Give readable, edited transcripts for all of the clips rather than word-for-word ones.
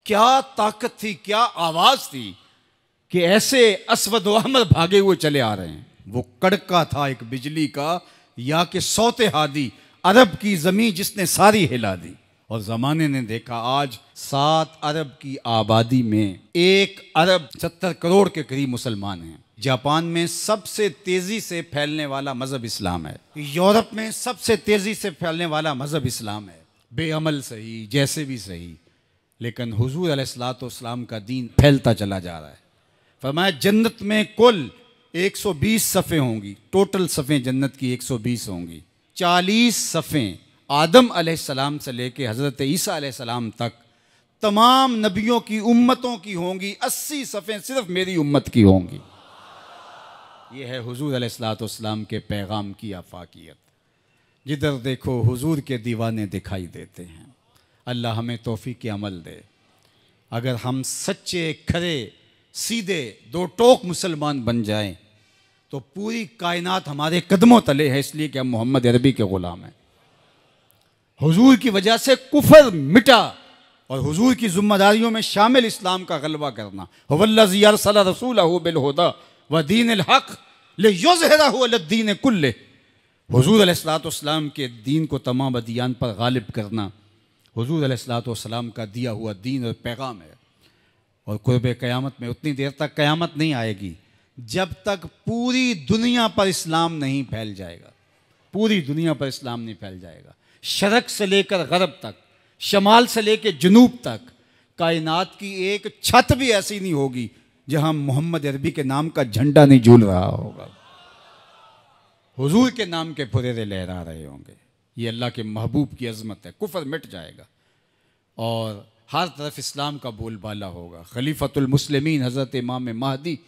क्या ताकत थी, क्या आवाज थी कि ऐसे अस्वद व अहमर भागे हुए चले आ रहे हैं। वो कड़का था एक बिजली का, या कि सौते हादी अरब की जमीन जिसने सारी हिला दी। और जमाने ने देखा आज 7 अरब की आबादी में 1 अरब 70 करोड़ के करीब मुसलमान हैं। जापान में सबसे तेजी से फैलने वाला मजहब इस्लाम है। यूरोप में सबसे तेजी से फैलने वाला मजहब इस्लाम है। बेअमल सही, जैसे भी सही, लेकिन हुजूर अलैहिस्सलाम का दीन फैलता चला जा रहा है। फरमाया जन्नत में कुल 120 सफ़े होंगी, टोटल सफ़ें जन्नत की 120 होंगी। 40 सफ़ें आदम अलैहिस्सलाम से लेके हज़रत ईसा अलैहिस्सलाम तक तमाम नबियों की उम्मतों की होंगी। 80 सफ़ें सिर्फ मेरी उम्मत की होंगी। ये है हुजूर अलैहिस्सलाम के पैगाम की आफाकियत। जिधर देखो हुजूर के दीवाने दिखाई देते हैं। अल्लाह हमें तौफीक अमल दे। अगर हम सच्चे खरे सीधे 2 टोक मुसलमान बन जाएं तो पूरी कायनात हमारे कदमों तले है, इसलिए कि हम मोहम्मद अरबी के ग़ुलाम हैं। हुजूर की वजह से कुफर मिटा और हुजूर की जिम्मेदारियों में शामिल इस्लाम का गलबा करना। वल्लज़ी अरसला रसूलहु बिल-हुदा व दीनिल हक़ लियुज़हिरहु अलद्दीन कुल्लिह। हुजूर अलैहिस्सलाम के दीन को तमाम अदियान पर गालिब करना हुजूर अलैहिस्सलाम का दिया हुआ दीन और पैगाम है। और कुर्ब क़यामत में उतनी देर तक क़यामत नहीं आएगी जब तक पूरी दुनिया पर इस्लाम नहीं फैल जाएगा। पूरी दुनिया पर इस्लाम नहीं फैल जाएगा। शरक से लेकर गरब तक, शमाल से लेकर जनूब तक कायनात की एक छत भी ऐसी नहीं होगी जहां मोहम्मद अरबी के नाम का झंडा नहीं झूल रहा होगा, हुजूर के नाम के फुरेरे लहरा रहे होंगे। ये अल्लाह के महबूब की अजमत है। कुफर मिट जाएगा और हर तरफ इस्लाम का बोलबाला होगा। खलीफतुल मुस्लिमीन हज़रत इमाम महदी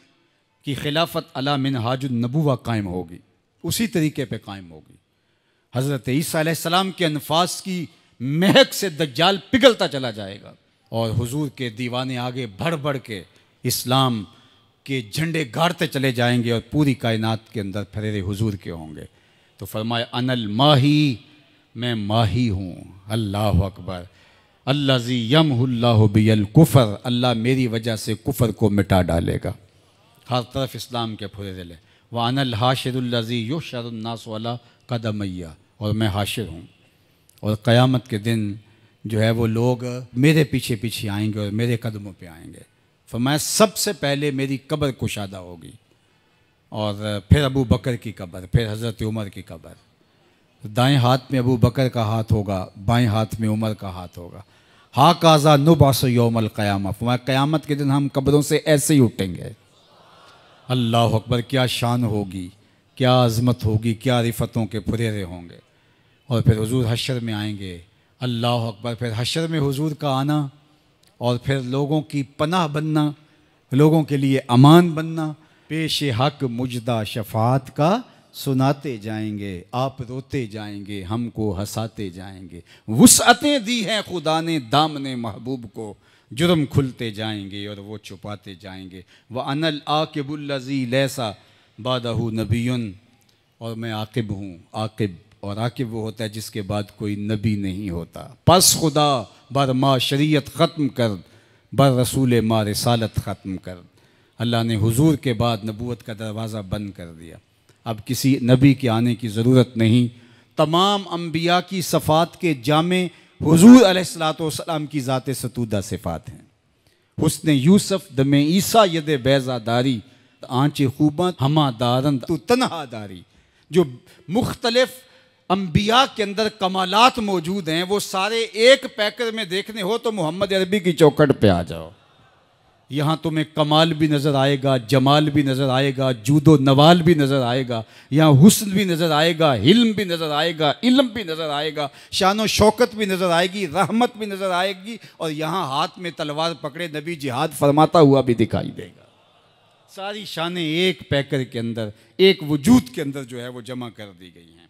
की खिलाफत अला मिनहाजुन नबुव्वा कायम होगी, उसी तरीके पे कायम होगी। हज़रत ईसा अलैहिस्सलाम के अनफास की महक से दज्जाल पिघलता चला जाएगा और हुजूर के दीवाने आगे बढ़ बढ़ के इस्लाम के झंडे गाड़ते चले जाएंगे और पूरी कायनात के अंदर फरेरे हुजूर के होंगे। तो फरमाया अनल माही, मैं माही हूँ। अल्लाह अकबर। अल्लाज़ी यमहुल्लाहु बियल कुफ़र, अल्लाह मेरी वजह से कुफ़र को मिटा डालेगा। हर तरफ इस्लाम के फुरेरे ले। व अनल हाशिरुल्लज़ी युहशरुन्नासु अला क़दमैया, और मैं हाशिर हूँ और क़यामत के दिन जो है वो लोग मेरे पीछे पीछे आएंगे और मेरे कदमों पे आएंगे। फरमाया सबसे पहले मेरी कब्र कुशादा होगी और फिर अबू बकर की कब्र, फिर हज़रत उमर की कब्र। दाएं हाथ में अबू बकर का हाथ होगा, बाएं हाथ में उमर का हाथ होगा। हा काज़ा नुबासु यौमल क़यामा, फरमाया क़यामत के दिन हम कब्रों से ऐसे ही उठेंगे। अल्लाह अकबर। क्या शान होगी, क्या अज़मत होगी, क्या रिफ़तों के फुरेरे होंगे। और फिर हुजूर हशर में आएंगे। अल्लाह अकबर। फिर हशर में हुजूर का आना और फिर लोगों की पनाह बनना, लोगों के लिए अमान बनना। पेश हक मुजदा शफात का सुनाते जाएंगे, आप रोते जाएंगे, हमको हंसाते जाएंगे। वुसअतें दी हैं खुदा ने दामने महबूब को, जुर्म खुलते जाएंगे और वो छुपाते जाएंगे। व अनल आकिबुल्लज़ी लैसा बादहु नबियुन, और मैं आकिब हूँ। आकिब, और आकिब वो होता है जिसके बाद कोई नबी नहीं होता। पस खुदा बर मा शरीयत ख़त्म कर, बर रसूल मा रिसालत ख़त्म कर। अल्लाह ने हुजूर के बाद नबूवत का दरवाज़ा बंद कर दिया। अब किसी नबी के आने की ज़रूरत नहीं। तमाम अम्बिया की सफ़ात के जामे हुजूर अलैहिस्सलाम की ज़ात सतूदा सिफ़ात हैं। हुस्न यूसुफ दमे ईसा यद बैज़ादारी, आँच खूबत हमा दारन तू तन्हादारी। जो मुख्तलिफ अम्बिया के अंदर कमालात मौजूद हैं वो सारे एक पैकर में देखने हो तो मोहम्मद अरबी की चौखट पे आ जाओ। यहाँ तुम्हें कमाल भी नज़र आएगा, जमाल भी नज़र आएगा, जूदो नवाल भी नज़र आएगा। यहाँ हुस्न भी नज़र आएगा, हिल्म भी नज़र आएगा, इल्म भी नज़र आएगा, शानो शौकत भी नज़र आएगी, रहमत भी नज़र आएगी। और यहाँ हाथ में तलवार पकड़े नबी जिहाद फरमाता हुआ भी दिखाई देगा। सारी शानें एक पैकर के अंदर, एक वजूद के अंदर जो है वो जमा कर दी गई हैं।